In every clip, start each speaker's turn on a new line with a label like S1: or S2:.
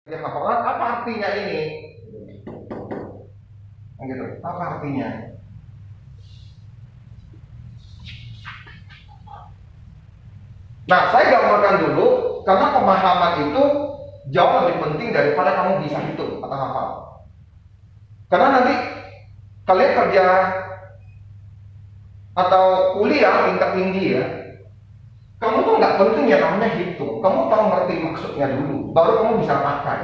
S1: Dia hafalan, apa artinya ini? Gitu. Apa artinya? Nah, saya gambarkan dulu karena pemahaman itu jauh lebih penting daripada kamu bisa hitung atau hafal. Karena nanti kalian kerja atau kuliah tingkat tinggi ya, kamu tuh nggak penting ya namanya hitung. Kamu tahu ngerti maksudnya dulu, baru kamu bisa pakai.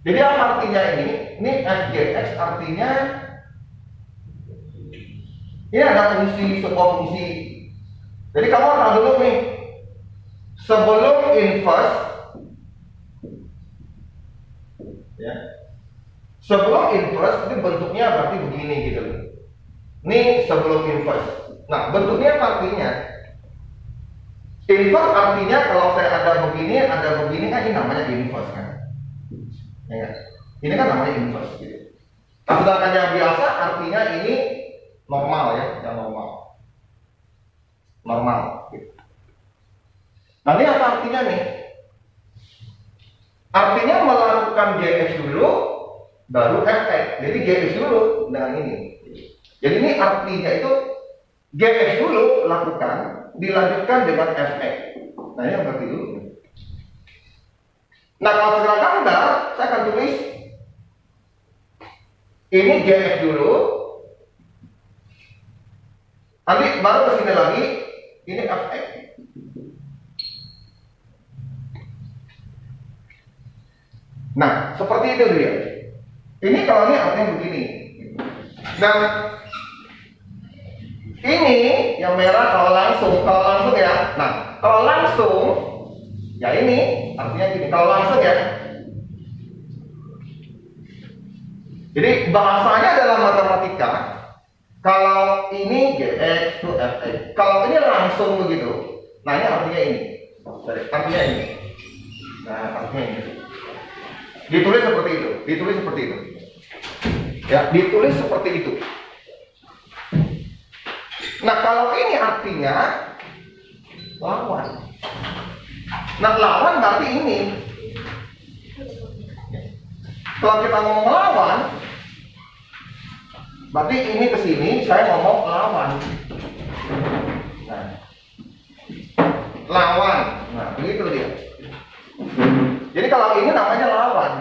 S1: Jadi apa artinya ini? Ini FGX artinya ini ada fungsi, sebuah fungsi. Jadi kamu tahu dulu nih, sebelum inverse, ya, sebelum inverse itu bentuknya berarti begini gitu. Ini sebelum inverse. Nah, bentuknya apa artinya? Inverse artinya kalau saya ada begini kan ini namanya inverse kan. Ya, ini kan namanya inverse gitu. Nah, sedangkan yang biasa artinya ini normal ya, yang normal gitu. Nah, ini apa artinya nih? Artinya melakukan GX dulu baru FX. Jadi GX dulu dengan ini. Jadi ini artinya itu GX dulu lakukan, dilanjutkan dengan FX. Nah, ini yang berarti dulu. Nah, kalau secara gambar saya akan tulis ini GX dulu, nanti baru ke sini lagi ini FX. Nah, seperti itu dia. Ini kalau ini artinya begini. Dan ini yang merah kalau langsung ya. Nah, kalau langsung ya ini artinya gini. Kalau langsung ya. Jadi bahasanya dalam matematika, kalau ini GX itu FX. Kalau ini langsung begitu, nah ini artinya ini. Artinya ini. Nah, artinya ini. Ditulis seperti itu. Ya, ditulis seperti itu. Nah, kalau ini artinya lawan. Nah, lawan berarti ini. Kalau kita ngomong lawan, berarti ini ke sini, saya ngomong lawan. Nah, lawan. Nah, begitu dia. Jadi kalau ini namanya lawan.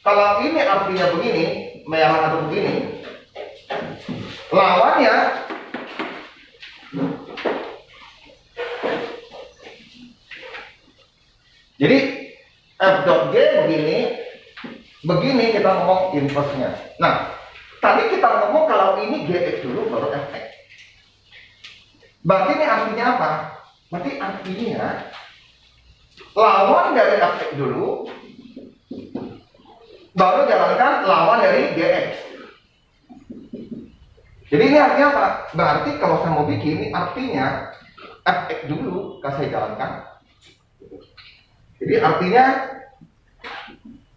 S1: Kalau ini artinya begini, merah atau begini, lawannya jadi F.G begini kita ngomong inverse-nya. Nah, tadi kita ngomong kalau ini GX dulu baru FX. Berarti ini artinya apa? Berarti artinya lawan dari FX dulu baru jalankan lawan dari GX. Jadi ini artinya apa? Berarti kalau saya mau bikin ini artinya FX dulu saya jalankan. Jadi artinya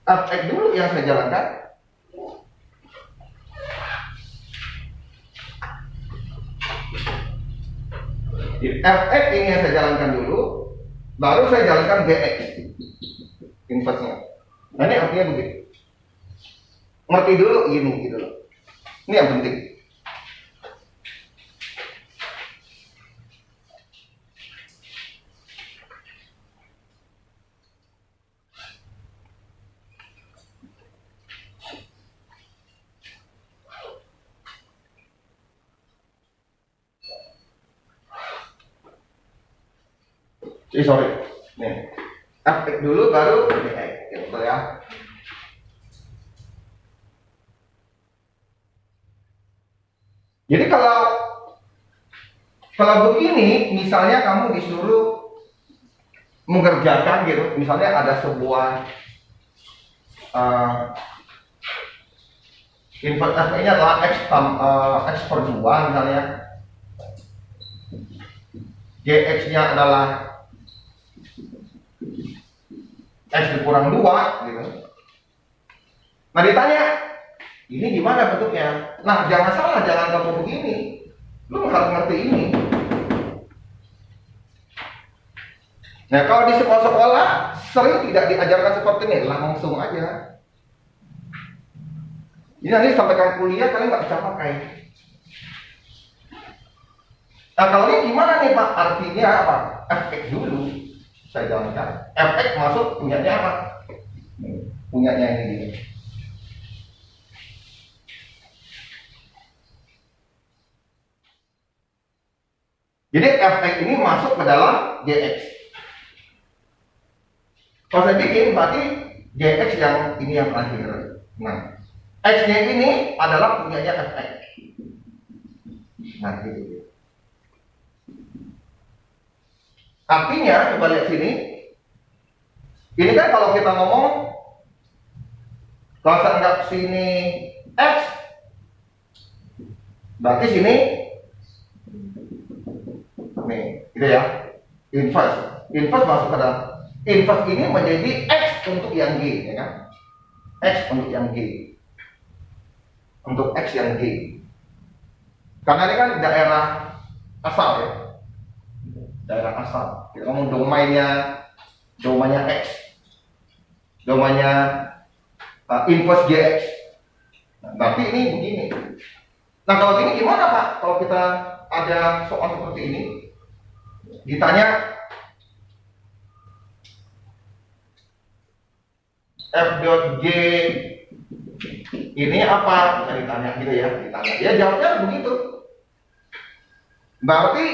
S1: FX dulu yang saya jalankan. Jadi FX ini yang saya jalankan dulu, baru saya jalankan GX inverse-nya. Nah, ini artinya begitu. Ngerti dulu gini gitu loh. Ini yang penting. Sorry. Nih. Aktif dulu baru GX gitu ya. Jadi kalau begini, misalnya kamu disuruh mengerjakan gitu, misalnya ada sebuah inverse F-nya adalah X per 2 misalnya, GX-nya adalah X dikurang 2 gitu. Nah, ditanya ini gimana bentuknya? Nah, jangan salah, jangan kamu begini. Lu harus ngerti ini. Nah, kalau di sekolah-sekolah sering tidak diajarkan seperti ini, langsung aja. Jadi nanti sampaikan kuliah kalian nggak bisa pakai. Nah kalau ini gimana nih Pak? Artinya apa? Fx dulu saya jalankan. Fx masuk punyanya apa? Punyanya ini. Jadi fx ini masuk ke dalam gx. Kalau saya bikin berarti gx yang ini yang terakhir. Nah, x-nya ini adalah punyanya fx. Nah, gitu. Artinya, coba lihat sini. Ini kan kalau kita ngomong, kalau saya anggap sini x, berarti sini nih, gitu ya. Inverse masuk ke dalam. Inverse ini menjadi x untuk yang g, ya kan? X untuk yang g. Untuk x yang g. Karena ini kan daerah asal ya. Daerah asal. Kita ngomong domainnya x. Domainnya inverse gx. Nah, berarti ini begini. Nah, kalau gini gimana Pak? Kalau kita ada soal seperti ini, ditanya f dot g ini apa? Saya ditanya gitu ya, ditanya. Ya jawabnya begitu. Berarti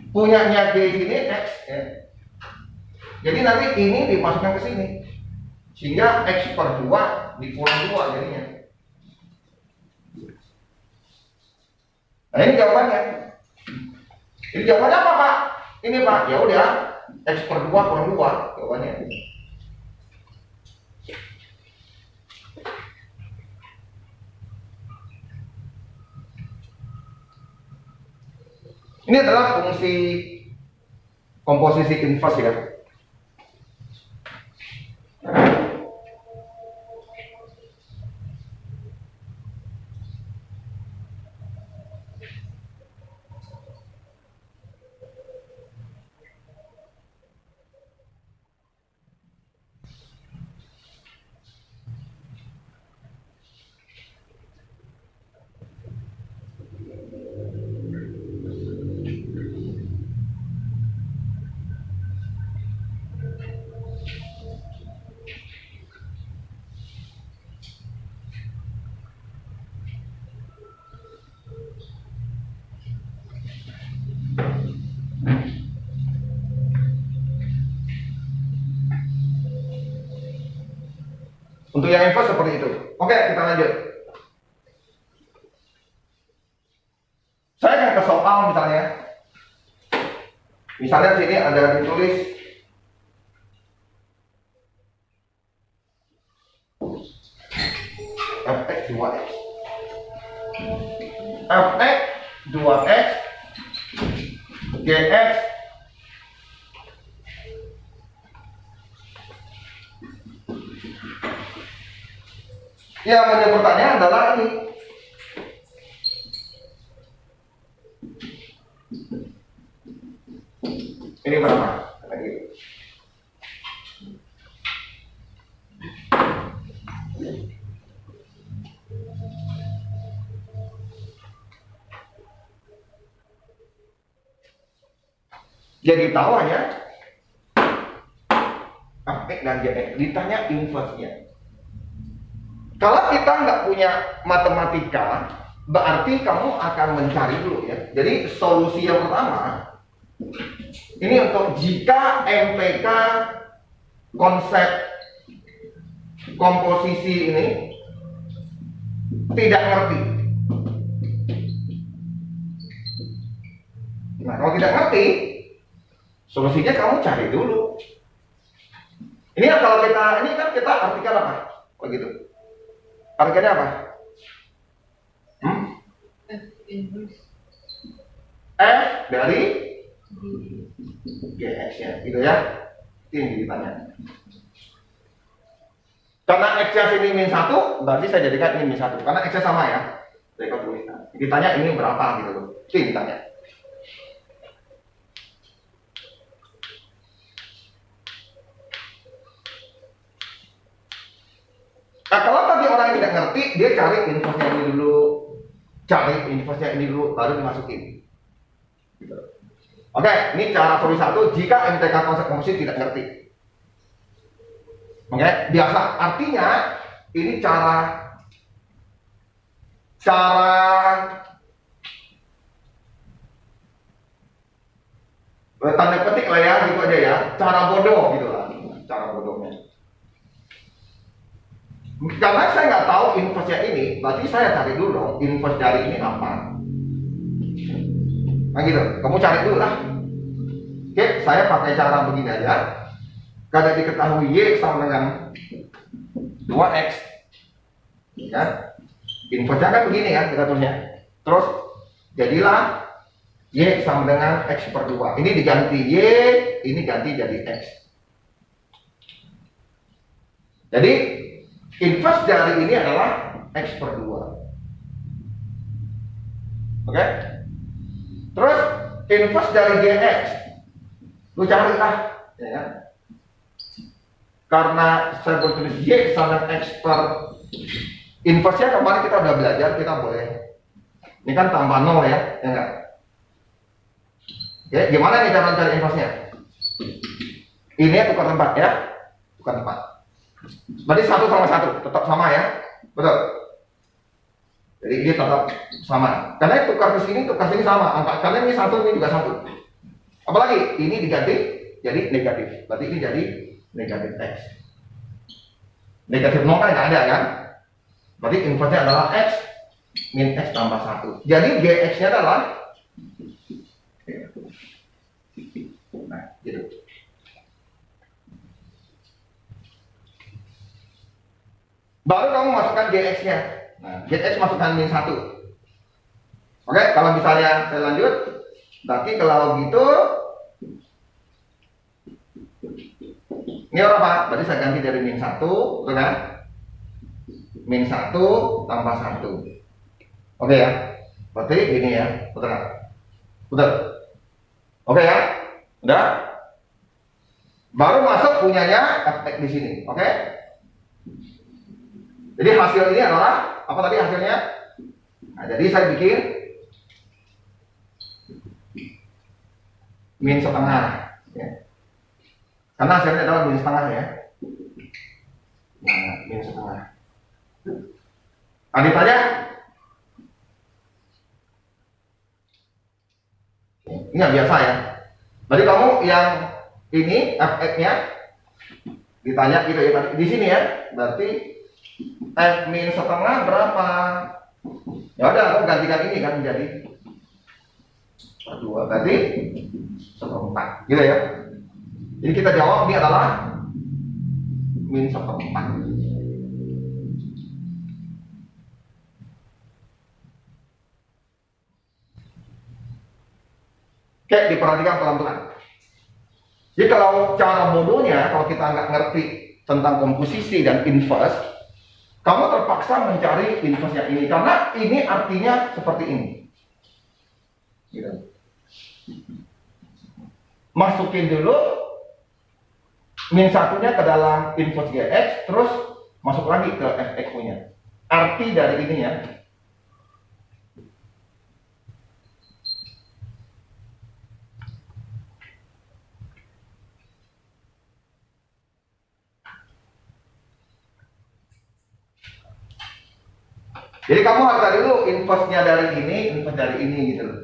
S1: punyanya g ini x ya. Jadi nanti ini dimasukkan ke sini. Sehingga x per 2 dikurang 2 jadinya. Nah ini jawabannya. Jadi jawabannya apa Pak? Ini Pak, ya udah x per 2 kurang 2 jawabannya. Ini adalah fungsi komposisi inverse ya. Untuk yang inverse seperti itu. Oke, kita lanjut. Saya akan ke soal misalnya. Misalnya sini ada ditulis fx 2x. Fx 2x gx yang menjadi pertanyaan adalah ini. Ini berapa? Lagi. Jadi tahu hanya fx dan gx, ditanya inverse-nya. Kalau kita nggak punya matematika, berarti kamu akan mencari dulu ya. Jadi solusi yang pertama, ini untuk jika MPK konsep komposisi ini tidak ngerti. Nah, kalau tidak ngerti, solusinya kamu cari dulu. Ini kalau kita, ini kan kita artikan apa? Begitu. Artikannya apa? F dari gx ya, gitu ya. Ini ditanya. Karena x-nya sini min 1, berarti saya jadikan ini min 1. Karena x-nya sama ya. Saya tuliskan. Ditanya ini berapa gitu loh. Ini ditanya. Nah, kalau bagi orang yang tidak ngerti, dia cari infonya ini dulu, baru dimasukin. Gitu. Oke, ini cara solusi 1 jika MTK konsep komposisi tidak ngerti. Oke, biasa. Artinya ini cara tanda petik lah ya, gitu aja ya. Cara bodoh gitu lah, cara bodohnya. Karena saya nggak tahu infosnya ini, berarti saya cari dulu dong infos dari ini apa. Nah gitu, kamu cari dulu lah. Oke, saya pakai cara begini aja. Kada diketahui Y sama dengan 2X, ya. Infosnya kan begini ya, kita tulisnya. Terus jadilah Y sama dengan X per 2. Ini diganti Y, ini ganti jadi X. Jadi invers dari ini adalah X per 2. Oke? Terus invers dari GX, lu carilah, ya kan? Karena saya bertulis Y sama X per inversnya kemarin kita udah belajar, kita boleh. Ini kan tambah 0 ya, ya enggak? Ya, gimana nih cara cari inversnya? Ini ya tukar tempat ya, tukar tempat. Berarti 1 sama 1 tetap sama ya, betul? Jadi ini tetap sama. Karena tukar ke sini sama. Angka kalian ini 1, ini juga 1. Apalagi ini diganti jadi negatif. Berarti ini jadi negatif X. Negatif 0 kan nggak ada kan? Berarti inversnya adalah X min X tambah 1. Jadi GX-nya adalah, nah gitu. Baru kamu masukkan GX-nya. Nah, GX masukkan min 1. Oke, kalau misalnya saya lanjut, berarti kalau gitu ini berapa? Berarti saya ganti dari min 1, betul kan? Min 1 tambah 1. Oke ya? Berarti ini ya, betul kan? Betul. Oke ya? Udah? Baru masuk punyanya fx di sini, oke? Jadi hasil ini adalah apa tadi hasilnya? Nah, jadi saya bikin min setengah, ya. Karena hasilnya adalah min setengah ya. Nah, min setengah. Nah, ditanya, ini yang biasa ya. Berarti kamu yang ini fx-nya ditanya gitu ya tadi di sini ya. Berarti f min setengah berapa? Ya udah, aku gantikan ini kan menjadi 2, berarti 1/4 gitu ya. Jadi kita jawab ini adalah min 1/4. Oke, diperhatikan pelan-pelan. Jadi kalau cara bodohnya, kalau kita nggak ngerti tentang komposisi dan inverse, kamu terpaksa mencari inversnya ini karena ini artinya seperti ini. Gitu. Masukin dulu min 1-nya ke dalam inverse GX, terus masuk lagi ke fx-nya. Arti dari ini ya. Jadi kamu harus cari dulu inverse-nya dari ini, inverse dari ini gitu loh.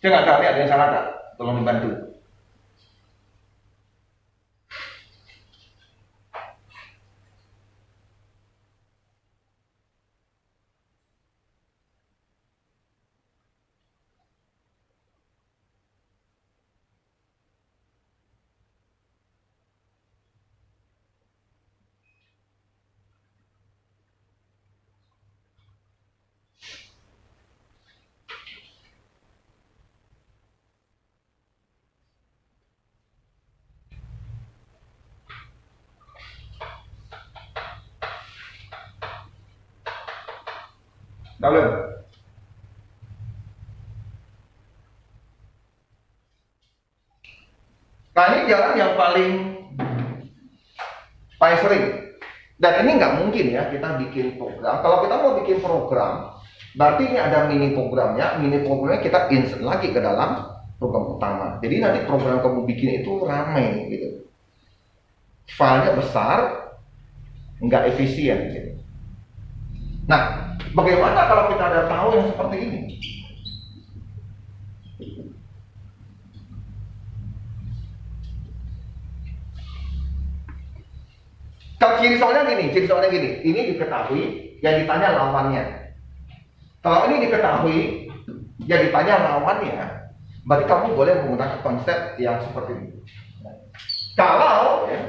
S1: Saya nggak tahu ada yang salah tak? Tolong dibantu. Lalu, nah ini jalan yang paling sering. Dan ini nggak mungkin ya kita bikin program. Kalau kita mau bikin program, berarti ini ada mini programnya. Mini programnya kita insert lagi ke dalam program utama. Jadi nanti program yang kamu bikin itu ramai gitu. Filenya besar, nggak efisien gitu. Nah, bagaimana kalau kita ada tahu yang seperti ini? Kalau ciri soalnya gini, ini diketahui, yang ditanya lawannya. Kalau ini diketahui, yang ditanya lawannya, berarti kamu boleh menggunakan konsep yang seperti ini. Kalau ya,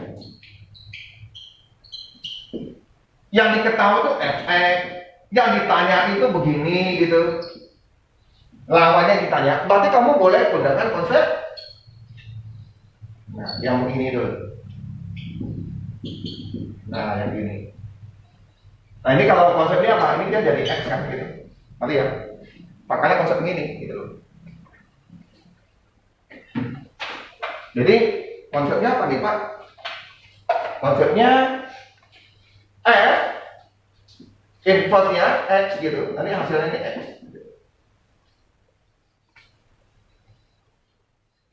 S1: yang diketahui itu efek, yang ditanya itu begini gitu, lawannya ditanya, berarti kamu boleh menggunakan konsep, nah yang begini dulu. Nah, yang ini. Nah, ini kalau konsepnya apa? Ini dia jadi X kan gitu. Nanti ya. Makanya konsep ini gitu loh. Jadi konsepnya apa nih Pak? Konsepnya F inverse-nya X gitu. Nanti hasilnya ini X.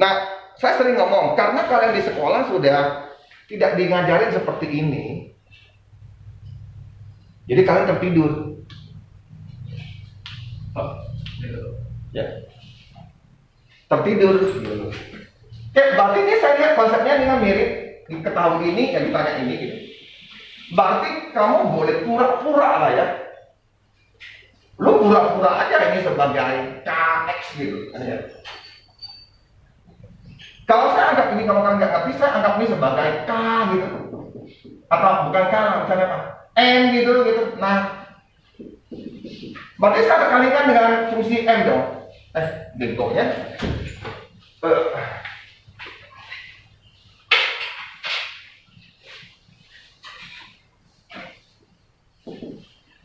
S1: Nah, saya sering ngomong karena kalian di sekolah sudah tidak ngajarin seperti ini. Jadi kalian tertidur. Ya. Tertidur. Oke, berarti ini saya lihat konsepnya ini kan mirip. Diketahui ini, yang ditanya ini gitu. Berarti kamu boleh pura-pura lah ya. Lu pura-pura aja ini sebagai KX gitu. Ya. Kalau saya anggap ini, kalau kalian nggak ngerti, saya anggap ini sebagai K gitu. Atau bukan K, misalnya apa? M gitu. Nah, berarti saya kalikan dengan fungsi M dong. Bentuknya.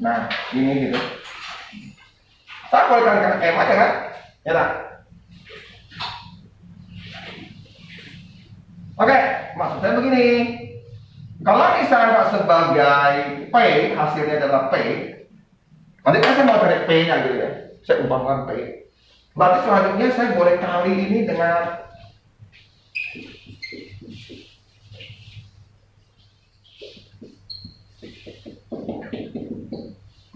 S1: Nah, ini gitu. Saya boleh kalikan M aja kan? Ya tak? Oke, maksud saya begini. Kalau ini saya anggap sebagai P, hasilnya adalah P. Nanti kan saya mau cari P-nya gitu ya. Saya umpamakan P. Berarti selanjutnya saya boleh kali ini dengan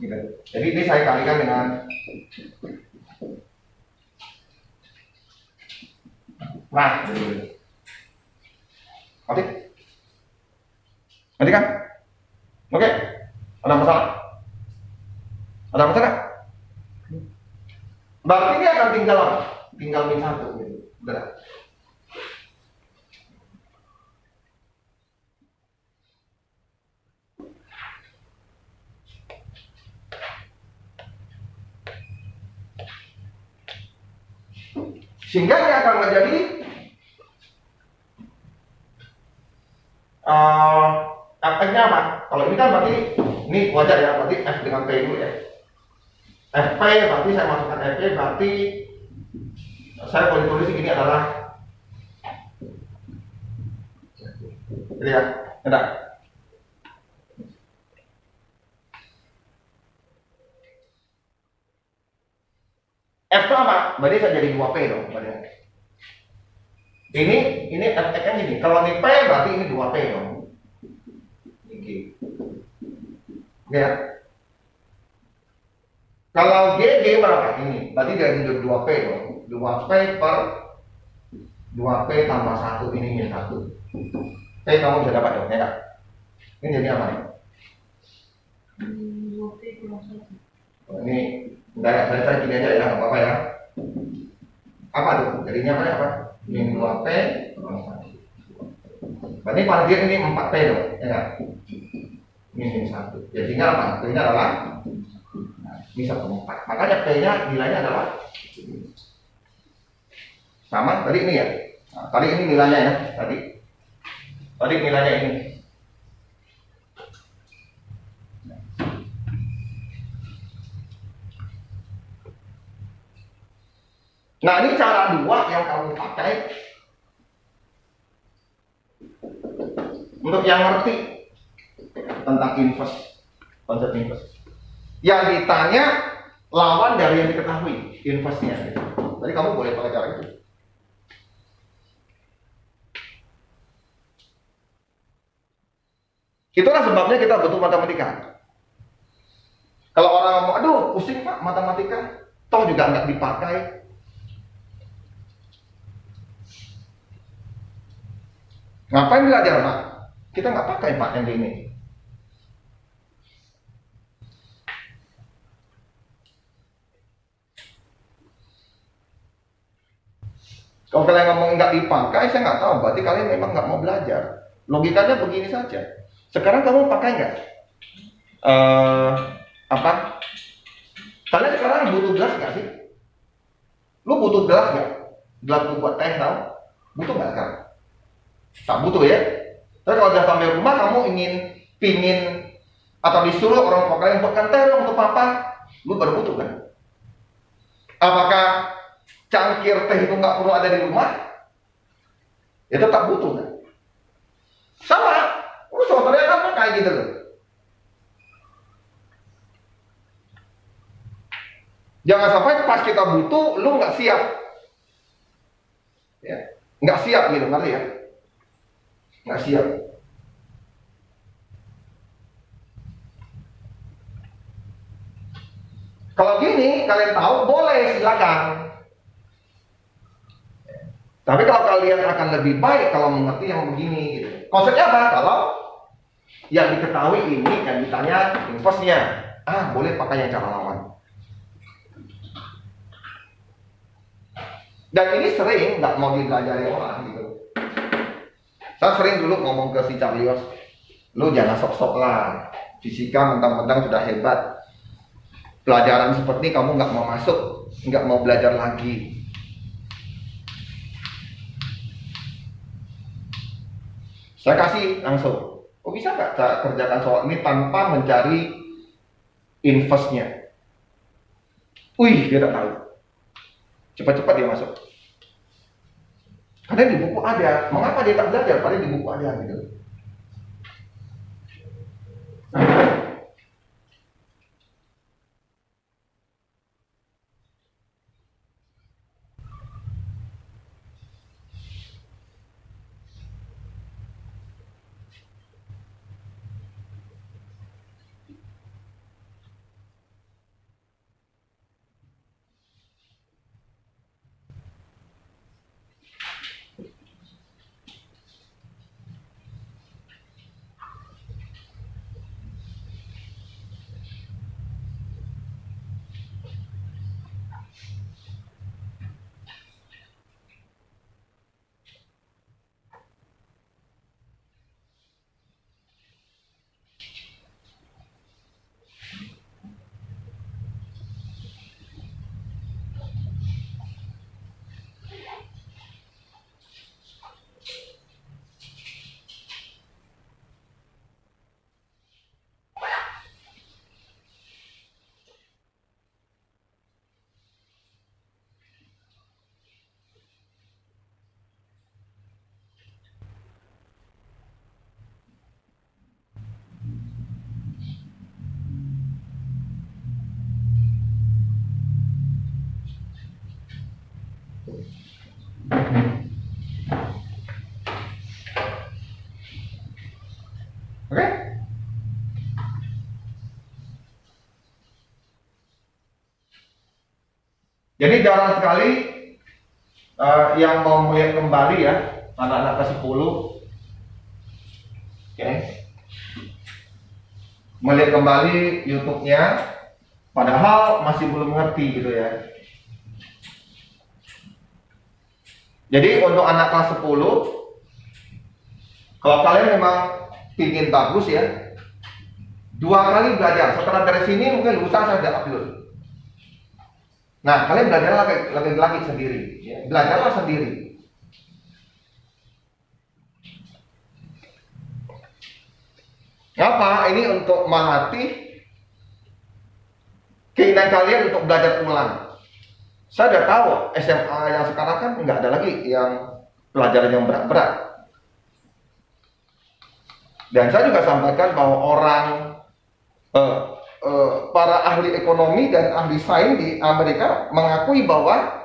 S1: gitu. Jadi ini saya kalikan dengan gitu. Oke? Nanti kan? Oke? Ada masalah? Ada masalah? Berarti ini akan tinggal min 1 gitu. Udah. Sehingga dia akan menjadi efeknya apa? Kalau ini kan berarti ini wajar ya, berarti F dengan P dulu ya. FP berarti saya masukkan FP, berarti saya boleh tulis ini adalah jadi ya, enggak. F itu apa? Berarti saya jadi 2P dong. Berarti. Ini F-nya gini. Kalau ini P berarti ini 2P dong. Ini. Ya. Kalau G berapa? Ini. Berarti dari 2P dong. 2P per 2P tambah 1 ini min 1. P kamu bisa dapat dong, ya kan? Ini jadi apa nih?
S2: 2P kurang 1.
S1: Ini enggak ya, saya gini aja ya, nggak apa-apa ya. Apa tuh? Jadinya apa? Min 2P kurang 1. Berarti pada dia ini 4P dong, ya kan? Min 1. Jadinya apa? P-nya adalah ini 1/4. Makanya P-nya nilainya adalah sama tadi ini ya. Nah, tadi ini nilainya ya. Tadi nilainya ini. Nah, ini cara dua yang kamu pakai untuk yang ngerti tentang inverse, konsep inverse. Yang ditanya lawan dari yang diketahui, inverse-nya. Jadi kamu boleh pakai cara itu. Itulah sebabnya kita butuh matematika. Kalau orang ngomong, aduh pusing pak matematika, toh juga nggak dipakai. Ngapain belajar pak? Kita nggak pakai pak yang ini. Kalau kalian ngomong nggak dipakai, saya nggak tahu. Berarti kalian memang nggak mau belajar. Logikanya begini saja. Sekarang kamu pakai nggak? Apa? Kalian sekarang butuh gelas nggak sih? Lu butuh gelas nggak? Gelas buat teh tau? Butuh nggak sekarang? Tak butuh ya. Tapi kalau udah sampai rumah kamu pingin atau disuruh orang tua kalian buatkan teh dong untuk papa, lu baru butuh kan? Apakah cangkir teh itu nggak perlu ada di rumah? Ya tetap butuh kan? Sama, lu saudaranya kan kayak gitu loh. Jangan sampai pas kita butuh, lu nggak siap, ya, nggak siap gitu, ngerti ya? Nggak siap. Kalau gini, kalian tahu boleh silakan. Tapi kalau kalian akan lebih baik kalau mengerti yang begini, gitu. Konsepnya apa? Kalau yang diketahui ini yang ditanya inverse-nya, boleh pakai yang cara lawan. Dan ini sering nggak mau dipelajari orang gitu. Saya sering dulu ngomong ke si Carlios, lu jangan sok-sok lah, fisika mentang-mentang sudah hebat, pelajaran seperti kamu nggak mau masuk, nggak mau belajar lagi. Saya kasih langsung, kok bisa nggak saya kerjakan soal ini tanpa mencari inverse-nya? Wih, dia tak tahu. Cepat-cepat dia masuk. Karena di buku ada. Mengapa dia tak belajar? Padahal di buku ada gitu. Oke? Jadi jarang sekali yang mau melihat kembali ya, anak-anak kelas 10. Oke. Melihat kembali YouTube-nya, padahal masih belum ngerti gitu ya. Jadi untuk anak kelas 10, kalau kalian memang ingin bagus ya, 2 kali belajar. Setelah dari sini mungkin lusa saya sudah upload. Nah, kalian belajar lagi sendiri, ya. Belajarlah sendiri. Apa? Ini untuk melatih keinginan kalian untuk belajar ulang. Saya udah tahu SMA yang sekarang kan nggak ada lagi yang pelajaran yang berat-berat. Dan saya juga sampaikan bahwa para ahli ekonomi dan ahli sains di Amerika mengakui bahwa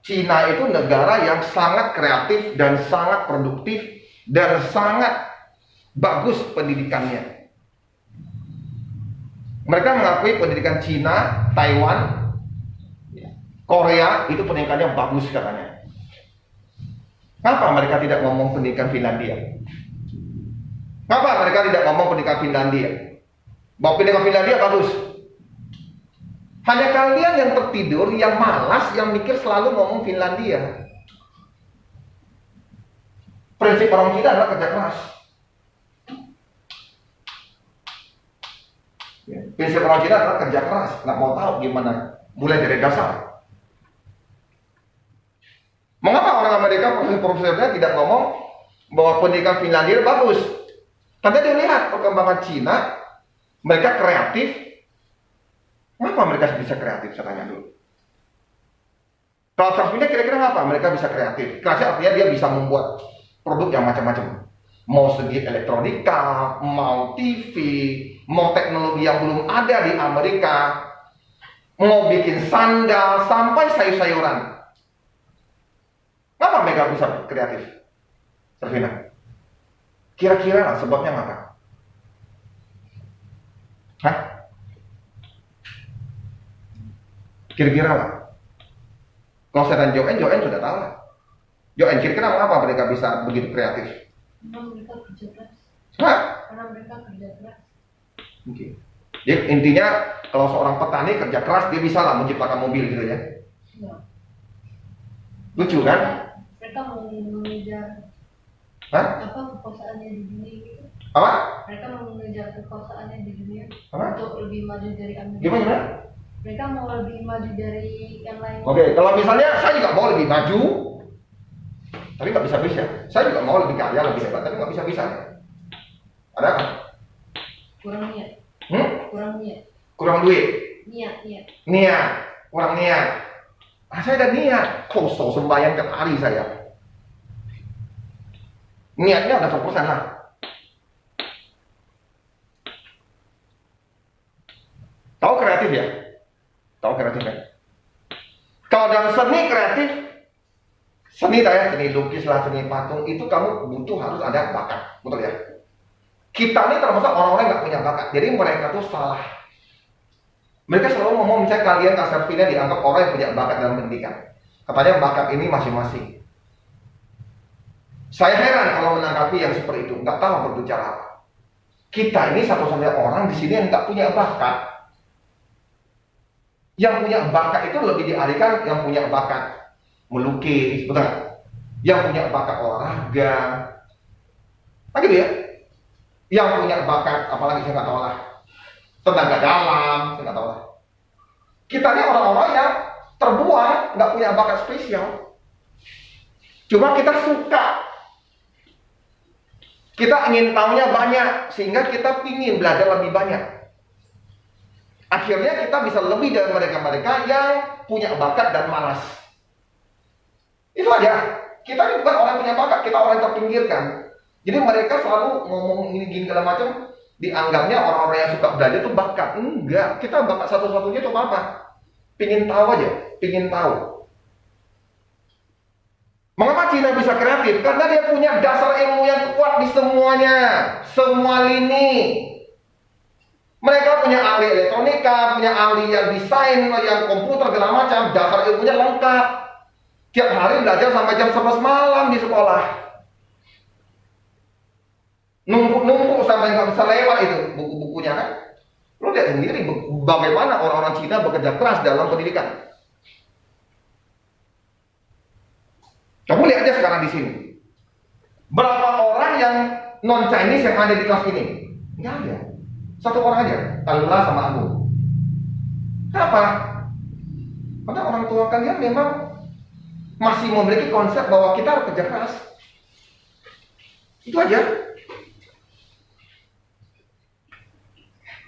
S1: Cina itu negara yang sangat kreatif dan sangat produktif dan sangat bagus pendidikannya. Mereka mengakui pendidikan Cina, Taiwan, Korea itu pendidikannya bagus katanya. Kenapa mereka tidak ngomong pendidikan Finlandia? Kenapa mereka tidak ngomong pendidikan Finlandia? Bahwa pendidikan Finlandia bagus. Hanya kalian yang tertidur, yang malas, yang mikir selalu ngomong Finlandia. Prinsip orang Cina adalah kerja keras. Prinsip orang Cina adalah kerja keras. Nggak mau tahu gimana. Mulai dari dasar. Mengapa orang Amerika profesornya tidak ngomong bahwa pendidikan Finlandia bagus? Karena dia lihat perkembangan Cina, mereka kreatif. Kenapa mereka bisa kreatif? Saya tanya dulu. Kalau Finlandia kira-kira apa? Mereka bisa kreatif. Kreatif artinya dia bisa membuat produk yang macam-macam. Mau segi elektronika, mau TV, mau teknologi yang belum ada di Amerika, mau bikin sandal, sampai sayur-sayuran. Kenapa mereka bisa kreatif? Servina, kira-kira lah sebabnya apa? Hah? Kira-kira lah. Kalau saya tanya Joen sudah tahu lah. Joen, kira-kira mengapa mereka bisa begitu kreatif?
S2: Karena mereka kerja keras.
S1: Hah?
S2: Karena mereka kerja keras.
S1: Oke. Jadi intinya kalau seorang petani kerja keras dia bisa lah menciptakan mobil gitu ya.
S2: Ya.
S1: Lucu kan?
S2: Mereka mau mengejar kekuasaannya di dunia gitu.
S1: Apa?
S2: Mereka mau mengejar kekuasaannya di dunia.
S1: Apa?
S2: Untuk lebih maju dari Amerika.
S1: Gimana?
S2: Mereka mau lebih maju dari yang lain.
S1: Oke, kalau misalnya saya juga mau lebih maju, tapi nggak bisa. Saya juga mau lebih kaya, lebih hebat, tapi nggak bisa. Ada apa?
S2: Kurang niat. Kurang niat.
S1: Kurang duit.
S2: Niat.
S1: Kurang niat. Saya ada niat. Kosong sembahyang tiap hari saya. Niatnya udah 100% lah. Tahu kreatif ya? Tahu kreatif kan? Kalau dalam seni kreatif, seni lukis lah, seni patung, itu kamu butuh harus ada bakat, betul ya? Kita ini termasuk orang-orang yang nggak punya bakat, jadi mereka tuh salah. Mereka selalu ngomong, misalnya kalian Servina dianggap orang yang punya bakat dalam pendidikan. Katanya bakat ini masing-masing. Saya heran kalau menanggapi yang seperti itu, nggak tahu berbicara apa. Kita ini satu-satunya orang di sini yang nggak punya bakat. Yang punya bakat itu lebih dialihkan yang punya bakat melukis, betul nggak? Yang punya bakat olahraga, gitu ya. Yang punya bakat, apalagi saya nggak tahu lah, tenaga dalam, saya nggak tahu lah. Kita ini orang-orang yang terbuang, nggak punya bakat spesial. Cuma kita suka. Kita ingin tahunya banyak, sehingga kita ingin belajar lebih banyak. Akhirnya kita bisa lebih dari mereka-mereka yang punya bakat dan malas. Itu aja. Kita ini bukan orang yang punya bakat, kita orang yang terpinggirkan. Jadi mereka selalu ngomong ini segala macam, dianggapnya orang-orang yang suka belajar itu bakat. Enggak, kita bakat satu-satunya cuma apa? Pingin tahu aja, pingin tahu. Mengapa Cina bisa kreatif? Karena dia punya dasar ilmu yang kuat di semuanya, semua lini. Mereka punya ahli elektronika, punya ahli yang desain, yang komputer, segala macam. Dasar ilmunya lengkap. Tiap hari belajar sampai jam 11 malam di sekolah. Numpuk-numpuk sampai nggak bisa lewat itu buku-bukunya kan. Lo lihat sendiri bagaimana orang-orang Cina bekerja keras dalam pendidikan. Kamu lihat aja sekarang di sini. Berapa orang yang non-Chinese yang ada di kelas ini? Nggak ada. Satu orang aja, Talula sama aku. Kenapa? Karena orang tua kalian memang masih memiliki konsep bahwa kita harus kerja keras. Itu aja.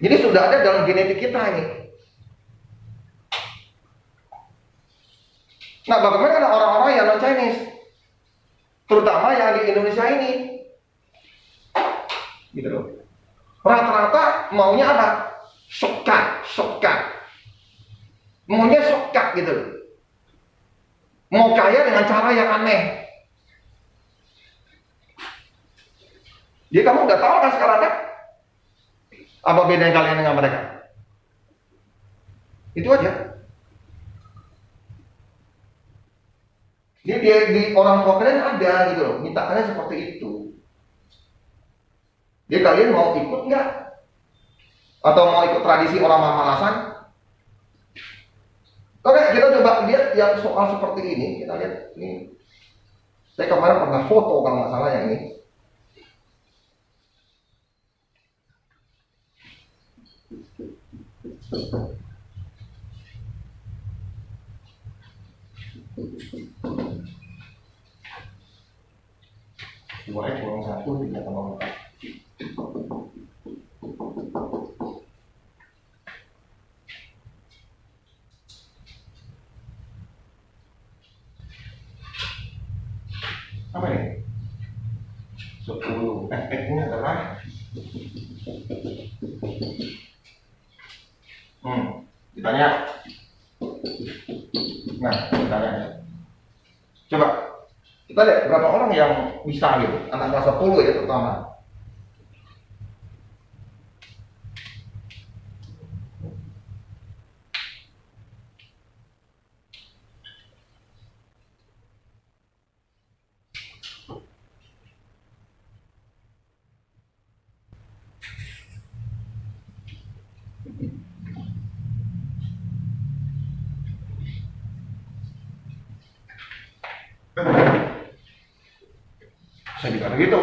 S1: Jadi sudah ada dalam genetik kita ini. Nah, bagaimana ada orang-orang yang non Chinese, terutama yang di Indonesia ini, gitu loh. Rata-rata maunya apa? Shortcut, maunya shortcut gitu loh. Mau kaya dengan cara yang aneh. Jadi kamu udah tahu kan sekarang kan? Apa bedanya kalian dengan mereka? Itu aja. Jadi dia, di orang tua kalian ada gitu loh, minta kalian seperti itu. Jadi kalian mau ikut nggak? Atau mau ikut tradisi orang Mamalasan? Oke, kita coba lihat yang soal seperti ini. Kita lihat ini. Saya kemarin pernah foto kalau nggak salah yang ini. Dua kurang satu, tiga tambah empat. Apa ini? 10. Efeknya adalah ditanya. Nah, ditanya. Coba kita lihat berapa orang yang bisa gitu, anak kelas 10 ya terutama. Saya dikata gitu.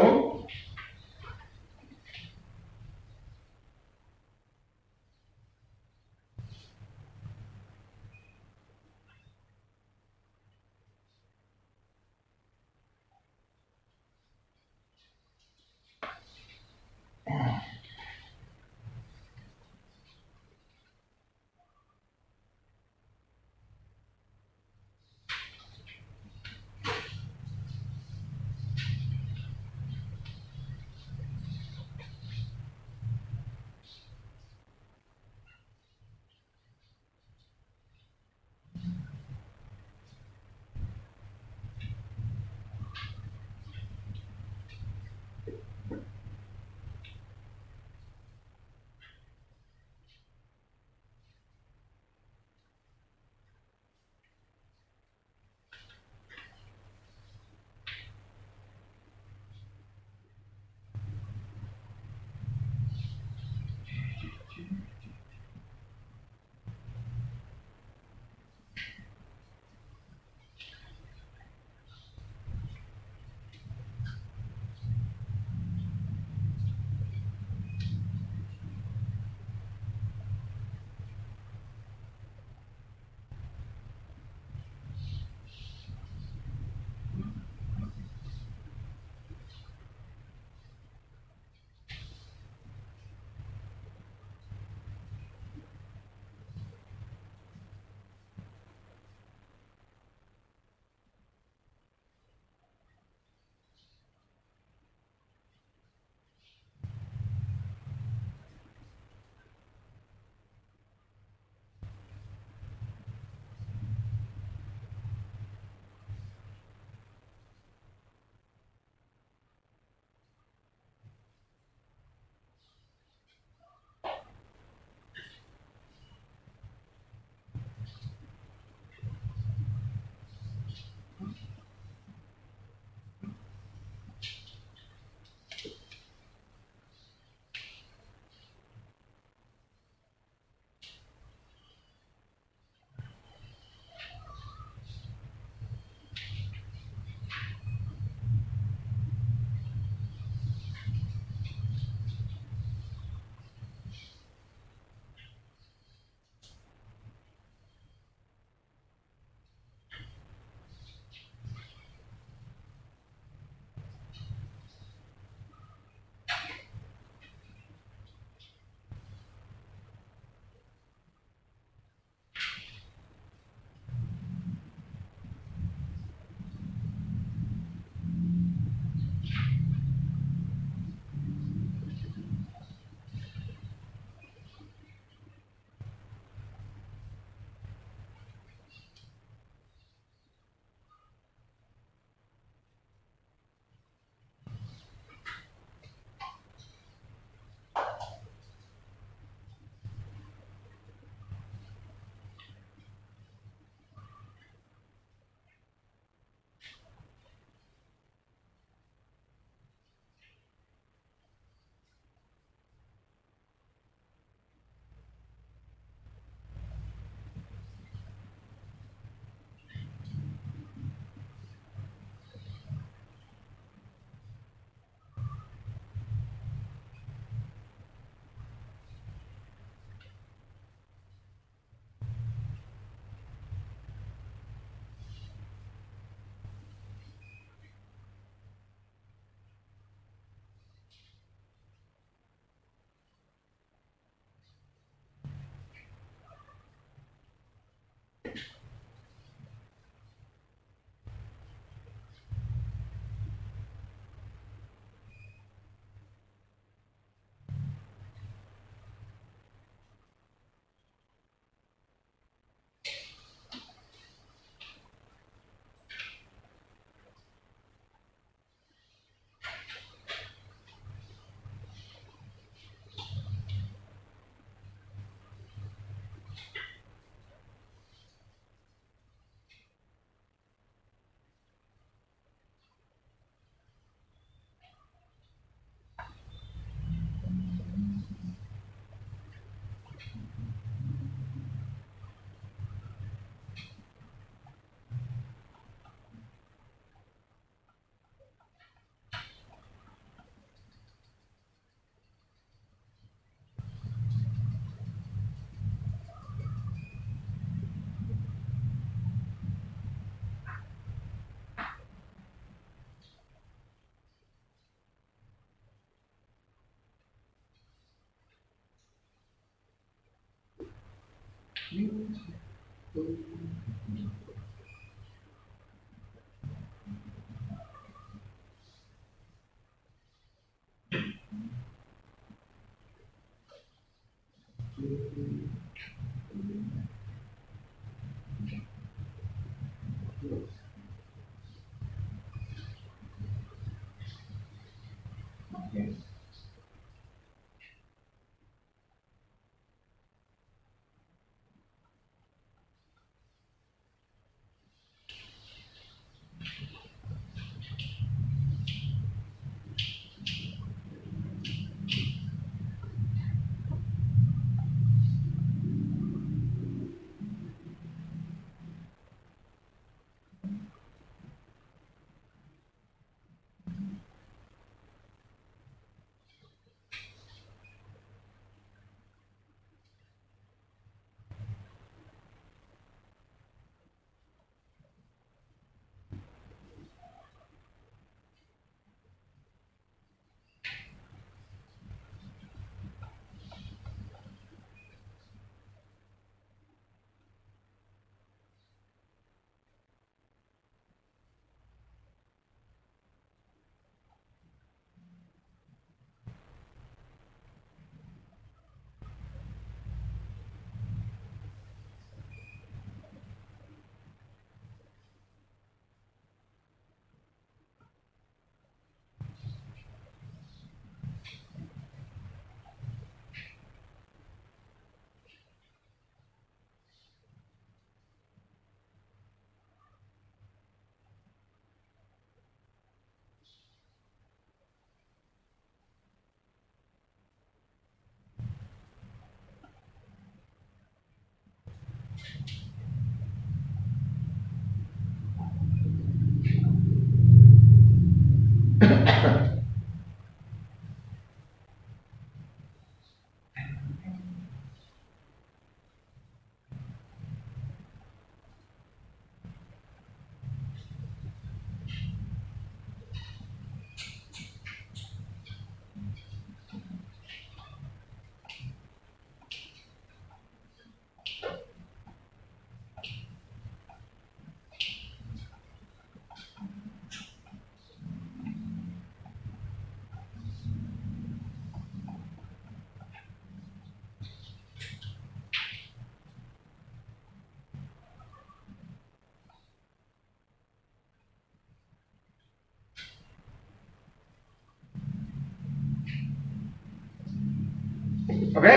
S1: Oke.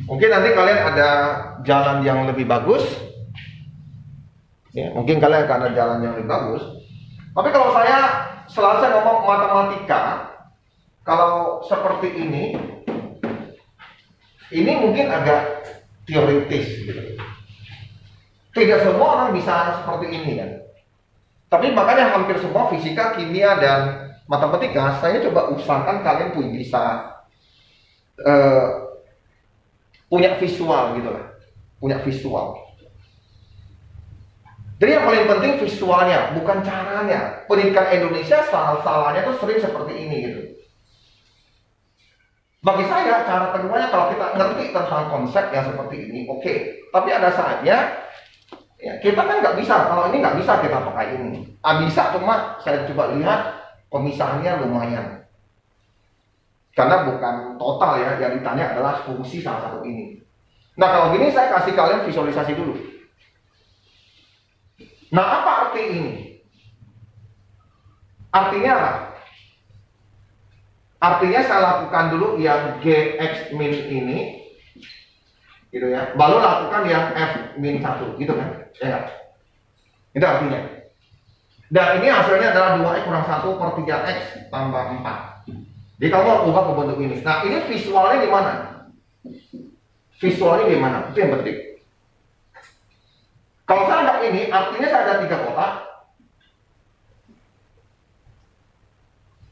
S1: Mungkin nanti kalian ada jalan yang lebih bagus. Ya, mungkin kalian akan ada jalan yang lebih bagus. Tapi kalau saya selesai ngomong matematika, kalau seperti ini mungkin agak teoritis gitu. Tidak semua orang bisa seperti ini kan. Tapi makanya hampir semua fisika, kimia, dan matematika saya coba usahakan kalian tuh bisa punya visual gitu lah, punya visual. Jadi yang paling penting visualnya, bukan caranya. Pendidikan Indonesia salah-salahnya tuh sering seperti ini gitu. Bagi saya cara keduanya kalau kita ngerti tentang konsep yang seperti ini, oke. Tapi ada saatnya ya, kita kan nggak bisa, kalau ini nggak bisa kita pakai ini. Bisa, cuma saya coba lihat pemisahannya lumayan. Karena bukan total ya, yang ditanya adalah fungsi salah satu ini. Nah kalau gini saya kasih kalian visualisasi dulu. Nah apa arti ini? Artinya apa? Artinya saya lakukan dulu yang Gx min ini, gitu ya. Baru lakukan yang F min 1, gitu kan? Ya. Itu artinya. Dan ini hasilnya adalah 2x kurang 1 per 3x tambah 4. Jadi kamu harus ubah ke bentuk ini. Nah ini visualnya di mana? Visualnya di mana? Itu yang penting. Kalau saya ada ini, artinya saya ada 3 kotak.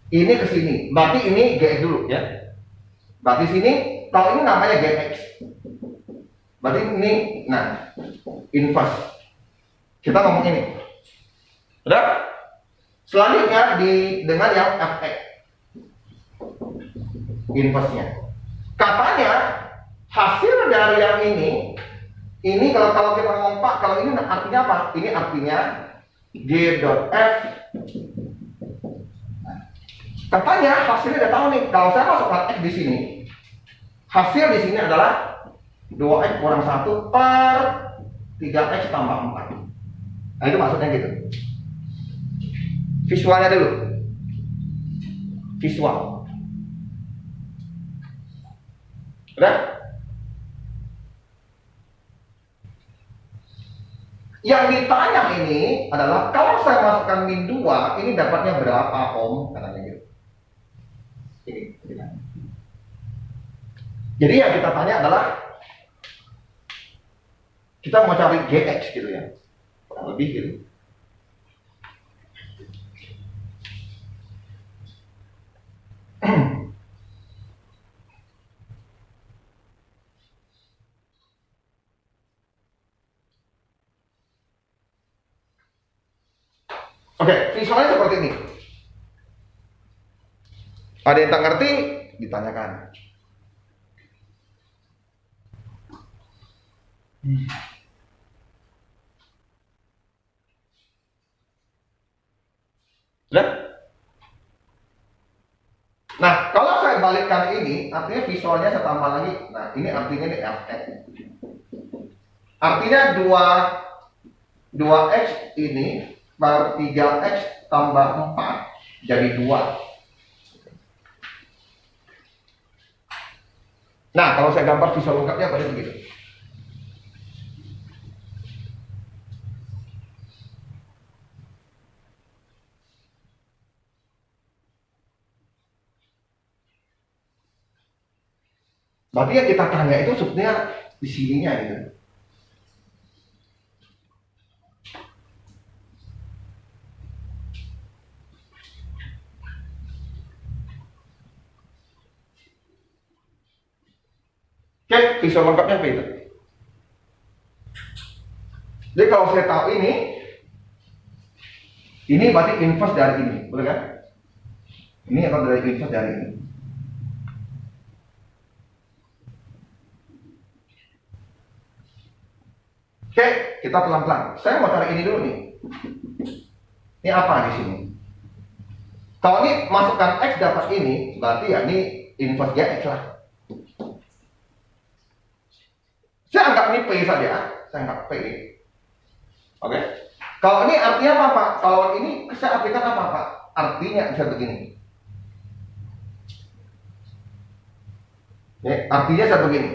S1: Ini ke sini. Berarti ini Gx dulu ya. Berarti sini, kalau ini namanya Gx. Berarti ini, nah, inverse. Kita ngomong ini. Udah? Selanjutnya dengan yang Fx. Inverse-nya. Katanya hasil dari yang ini Ini kalau kita ngomong Pak, kalau ini artinya apa? Ini artinya G dot F. Katanya hasilnya udah tahu nih. Kalau saya masukkan X di sini, hasil di sini adalah 2X kurang 1 per 3X tambah 4. Nah itu maksudnya gitu. Visualnya dulu. Visual. Udah? Yang ditanya ini adalah kalau saya masukkan min 2, ini dapatnya berapa Om? Katanya gitu. Ini. Jadi yang kita tanya adalah kita mau cari GX gitu ya. Kurang lebih gitu. Oke, visualnya seperti ini. Ada yang tak ngerti, ditanyakan. Sudah? Nah, kalau saya balikkan ini, artinya visualnya saya tambah lagi. Nah, ini artinya ini Fx. Artinya 2x ini per 3x tambah 4 jadi 2. Nah, kalau saya gambar visual lengkapnya pada begitu. Berarti yang kita tanya itu sebenarnya di sininya gitu. Oke, visual lengkapnya apa itu? Jadi kalau saya tahu ini berarti inverse dari ini, boleh kan? Ini akan dari inverse dari ini. Oke, kita pelan-pelan. Saya mau cari ini dulu nih. Ini apa di sini? Kalau ini masukkan X dapat ini, berarti ya ini inverse GX lah. Saya anggap ini P saja. Saya anggap P. Oke. Kalau ini artinya apa Pak? Kalau ini saya artikan apa Pak? Artinya bisa begini. Artinya saya begini.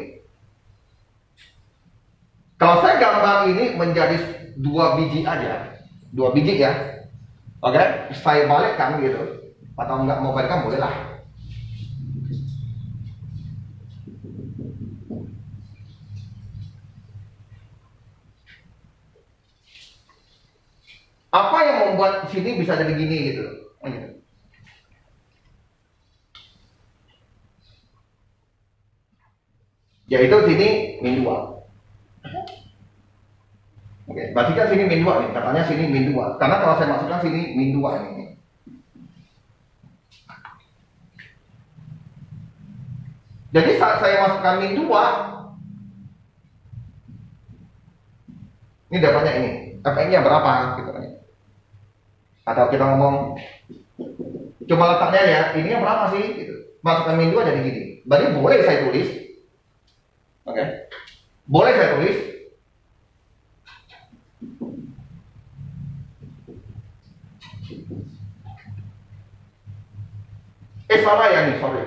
S1: Kalau saya gambar ini menjadi 2 biji aja, 2 biji ya, oke, saya balikkan gitu, atau nggak mau balikkan boleh lah. Apa yang membuat sini bisa jadi gini gitu? Yaitu sini min 2. Oke, berarti kan sini min 2 nih, katanya sini min 2. Karena kalau saya masukkan sini min 2 ini. Jadi saat saya masukkan min 2, ini dapatnya ini. Efeknya berapa gitu kan. Atau kita ngomong cuma letaknya ya, ininya berapa sih gitu. Masukkan min 2 jadi gini. Berarti boleh saya tulis. Oke. Boleh saya tulis. Salah ya nih, sorry.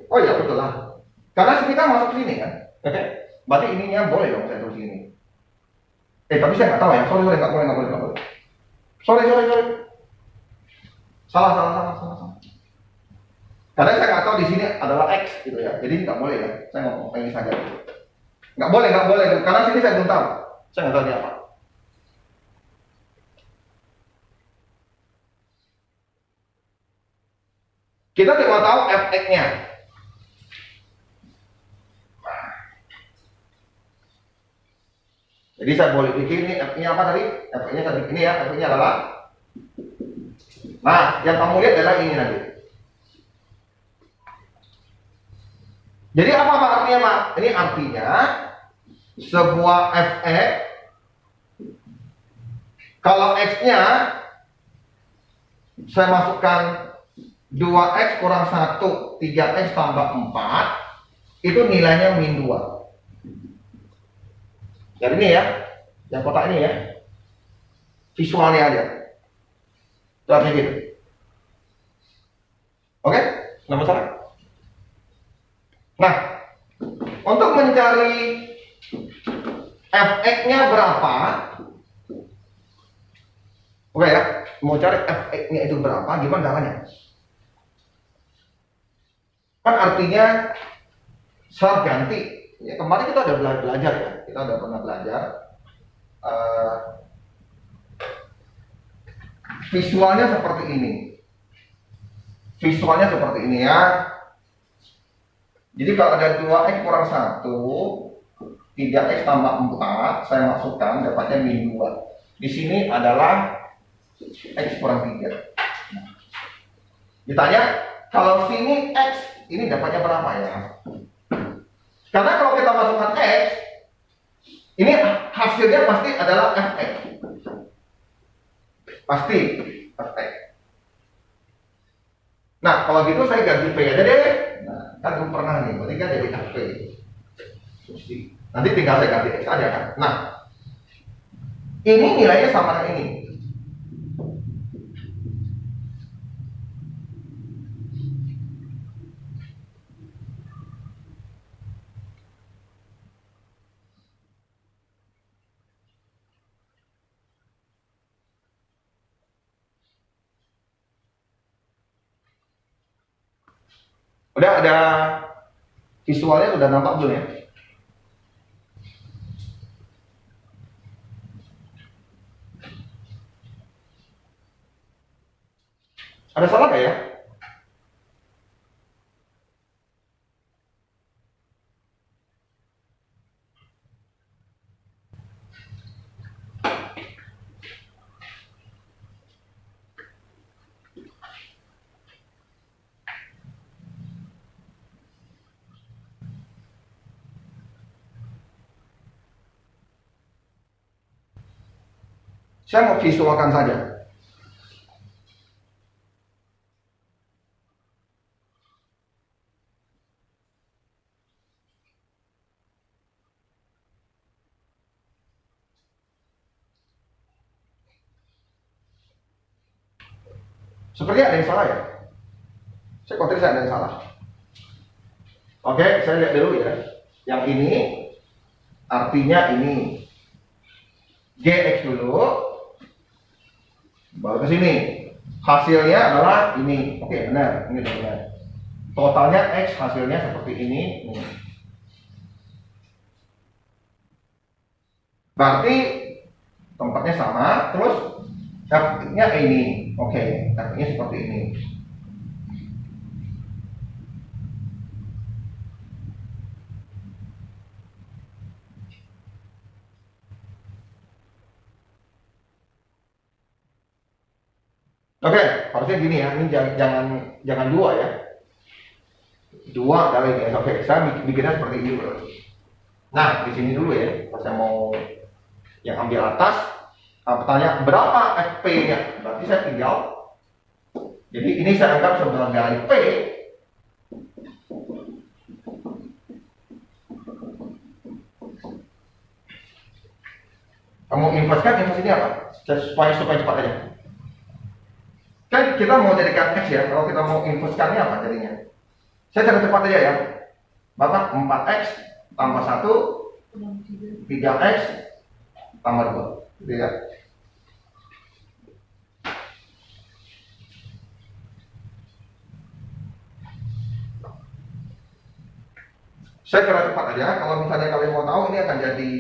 S1: Oh ya betul lah. Karena sini kan masuk sini kan. Oke. Berarti ininya boleh dong saya tulis ini. Tapi saya nggak tahu ya. Sorry, nggak boleh. Sorry. Salah. Karena saya nggak tahu di sini adalah X gitu ya. Jadi nggak boleh ya. Saya ngomong ini saja. Nggak boleh. Karena sini saya belum tahu. Saya nggak tahu dia apa. Kita cuma tahu Fx-nya. Jadi saya boleh pikir ini F-nya apa tadi? F-nya tadi ini ya, F-nya adalah. Nah, yang kamu lihat adalah ini nanti. Jadi apa artinya Pak? Ini artinya sebuah fx, kalau x-nya saya masukkan 2x kurang 1, 3x tambah 4, itu nilainya min 2. Jadi ini ya, yang kotak ini ya, visualnya aja. Coba kayak gitu. Oke, nggak masalah. Nah, untuk mencari fx-nya berapa, oke ya, mau cari fx-nya itu berapa, gimana caranya? Kan artinya saya ganti. Ya, kemarin kita udah belajar ya, kita udah pernah belajar. Visualnya seperti ini. Visualnya seperti ini ya. Jadi kalau ada 2x kurang 1, 3x tambah 4, saya masukkan dapatnya min 2. Di sini adalah x kurang 3. Nah, ditanya, kalau sini x, ini dapatnya berapa ya? Karena kalau kita masukkan x, ini hasilnya pasti adalah fx. Pasti fx. Nah, kalau gitu saya ganti p aja deh. Nah, kan belum pernah nih, berarti kan jadi fp. Nanti tinggal saya ganti x aja kan. Nah, ini nilainya sama dengan ini. Udah ada visualnya, udah nampak belum ya? Ada salah nggak ya? Saya mau visualkan saja. Sepertinya ada yang salah ya. Saya khawatir saya ada yang salah. Oke, saya lihat dulu ya. Yang ini artinya ini gx dulu, baru ke sini. Hasilnya adalah ini. Oke, benar. Ini benar. Totalnya x, hasilnya seperti ini. Berarti tempatnya sama. Terus f-nya ini. Oke, f-nya seperti ini. Oke, harusnya gini ya. Ini jangan dua ya. Dua kali ini. Oke, saya bikinnya seperti ini bro. Nah, di sini dulu ya. Kalau saya mau yang ambil atas, pertanyaan berapa fp-nya? Berarti saya tinggal. Jadi ini saya anggap sebagai p. Kamu investkan, invest ini apa? Supaya cepat aja. Kan kita mau jadikan x ya. Kalau kita mau investkannya apa jadinya? Saya cari cepat aja ya. Bapak 4x tambah 1, 3x tambah 2. Gitu ya. Saya kira cepat aja. Kalau misalnya kalian mau tahu, ini akan jadi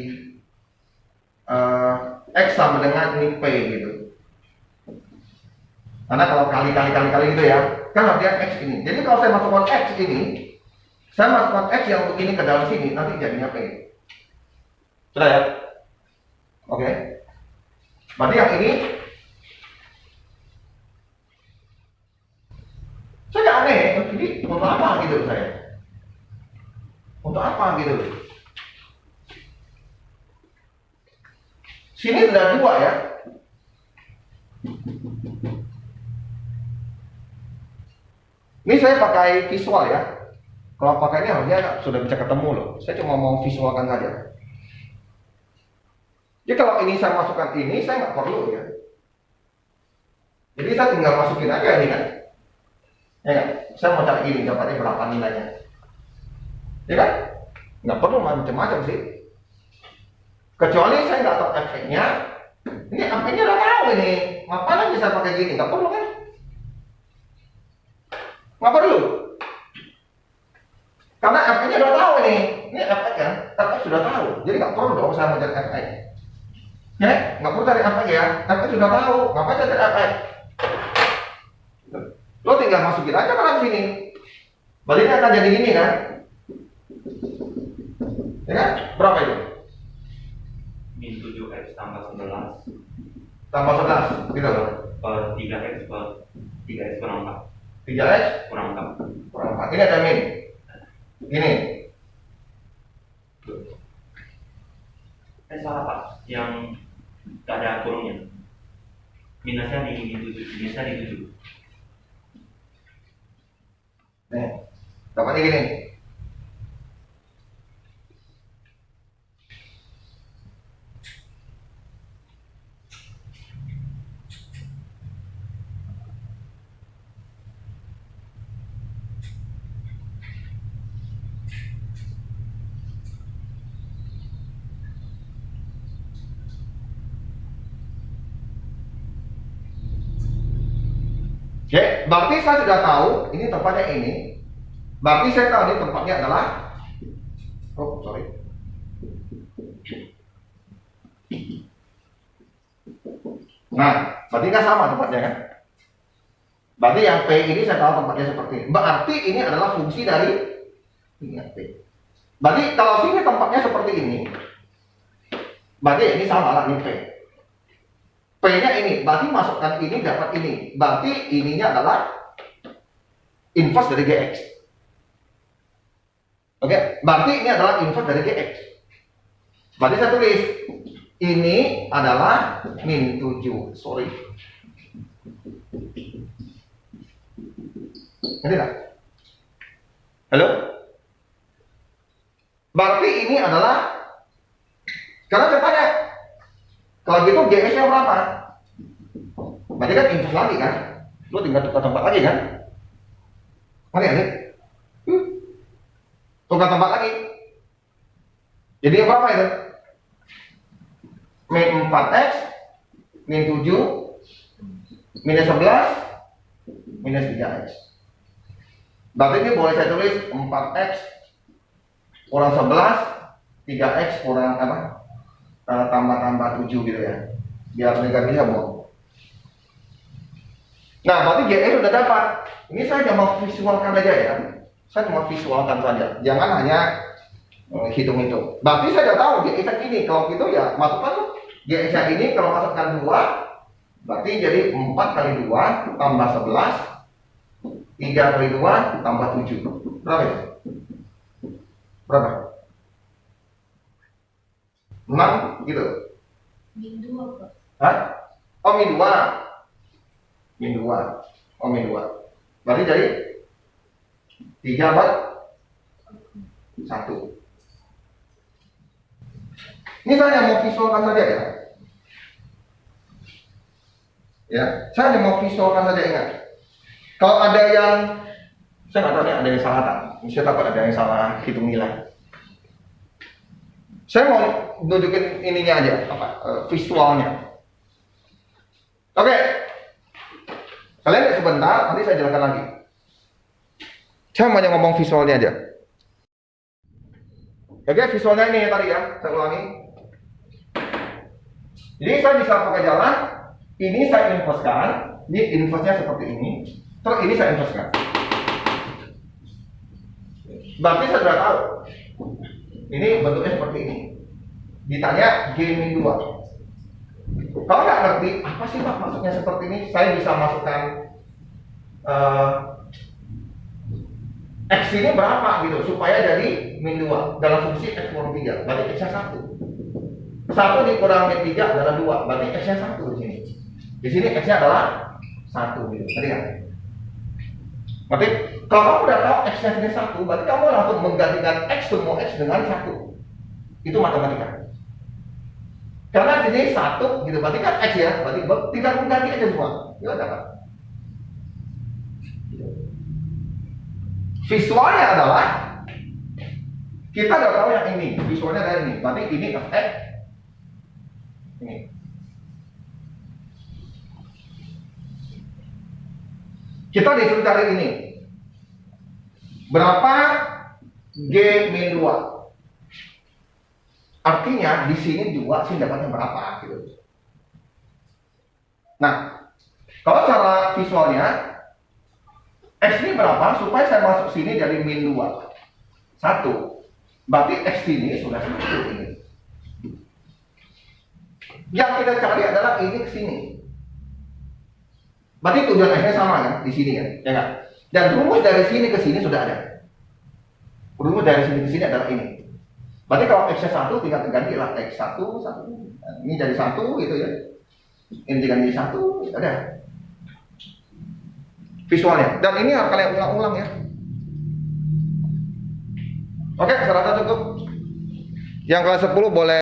S1: x sama dengan ini p gitu. Karena kalau kali gitu ya, kan artinya x ini. Jadi kalau saya masukkan x ini, saya masukkan x yang begini ke dalam sini, nanti jadinya p. Sudah ya? Oke. Berarti yang ini, saya nggak aneh. Ini untuk apa gitu saya? Untuk apa gitu? Sini sudah 2 ya. Ini saya pakai visual ya. Kalau pakai ini harusnya sudah bisa ketemu loh. Saya cuma mau visualkan saja. Jadi kalau ini saya masukkan ini, saya nggak perlu ya. Jadi saya tinggal masukin aja ini kan. Ya kan? Saya mau cari ini, dapatnya berapa nilainya. Ya kan? Nggak perlu macam-macam sih. Kecuali saya nggak tahu efeknya. Ini efeknya udah tahu ini. Ngapain lagi saya pakai gini? Nggak perlu kan? Nggak perlu. Karena efeknya udah tahu ini. Ini efek kan? Efek sudah tahu. Jadi nggak perlu dong saya mencari efek. Ya, nggak perlu cari efek ya. Efek sudah tahu. Ngapain cari efek? Lo tinggal masukin aja ke sini. Berarti ini akan jadi gini kan? Ya kan? Berapa itu?
S3: Min 7x tambah 11
S1: Tambah 11, gitu loh.
S3: per 3x per 3x kurang 4
S1: 3x
S3: kurang 4.
S1: kurang 4. Ini ada min. Gini.
S3: Salah Pak, yang gak ada kurungnya. Minusnya di 7, minusnya di 7.
S1: Nih. Dapatnya gini. Oke, berarti saya sudah tahu ini tempatnya ini. Berarti saya tahu ini tempatnya adalah sorry. Nah, berarti nggak sama tempatnya kan? Berarti yang P ini saya tahu tempatnya seperti ini. Berarti ini adalah fungsi dari ini P. Berarti kalau sini tempatnya seperti ini, berarti ini sama lah ini P. P-nya ini, berarti masukkan ini dapat ini. Berarti ininya adalah inverse dari GX. Oke, berarti ini adalah inverse dari GX. Berarti saya tulis ini adalah min 7. Sorry. Ini tak? Halo? Berarti ini adalah, sekarang saya tanya, kalau gitu GX-nya berapa? Berarti kan inverse lagi kan? Lo tinggal tukar tempat lagi kan? Oke, ini tukar tempat lagi. Jadi berapa itu? Min 4x, min 7, minus 11, minus 3x. Berarti ini boleh saya tulis 4x kurang 11, 3x kurang apa? Tambah 7 gitu ya. Biar negatifnya buang. Nah, berarti GX sudah dapat. Ini saya cuma visualkan aja ya. Saya cuma visualkan saja. Jangan hanya hitung-hitung. Berarti saya sudah tahu GX ini. Kalau gitu ya masukkan GX ini kalau masukkan 2, berarti jadi 4 kali 2 tambah 11, 3 kali 2 tambah 7. Berapa itu? Berapa? 6 gitu.
S2: Min 2 Pak.
S1: Hah? Oh, min 2. Min 2. Oh, min 2. Berarti jadi 3 per 1. Ini saya hanya mau visualkan saja ya. Ya, saya hanya mau visualkan saja, ingat. Kalau ada yang saya nggak tahu nih, ada yang salah tak? Saya takut ada yang salah hitung nilai. Saya mau nunjukin ininya aja, visualnya. Oke. Kalian lihat sebentar, nanti saya jelaskan lagi. Saya mau ngomong visualnya aja. Oke, visualnya ini tadi ya, saya ulangi. Jadi saya bisa pakai jalan, ini saya inversekan, ini inverse-nya seperti ini, terus ini saya inversekan. Berarti saya sudah tahu. Ini bentuknya seperti ini. Ditanya G-2. Kalau nggak ngerti, apa sih Pak maksudnya seperti ini? Saya bisa masukkan X ini berapa gitu supaya jadi min 2 dalam fungsi X kurang 3. Berarti X-nya 1. 1 dikurangi 3 adalah 2, berarti X-nya 1 di sini. Di sini X-nya adalah 1 gitu. Tadi kan? Berarti kalau kamu udah tahu X-nya ini 1, berarti kamu langsung menggantikan X semua X dengan 1. Itu matematika. Karena di sini 1 gitu, berarti kan X ya, berarti tinggal mengganti aja semua. Ya dapat. Visualnya adalah kita udah tahu yang ini, visualnya adalah ini. Berarti ini X, ini. Kita disuruh cari ini. Berapa G-2? Artinya di sini 2 sih dapatnya berapa gitu. Nah, kalau cara visualnya X ini berapa supaya saya masuk sini dari min 2? 1. Berarti X ini sudah 1 ini. Yang kita cari adalah ini ke sini. Berarti tujuan X-nya sama kan di sini kan? Ya kan? Dan rumus dari sini ke sini sudah ada. Rumus dari sini ke sini adalah ini. Berarti kalau X-nya 1 tinggal diganti lah X1, 1. Nah, ini jadi 1 gitu ya. Ini diganti 1, ada. Visualnya. Dan ini harus kalian ulang-ulang ya. Oke, saya rasa cukup. Yang kelas 10 boleh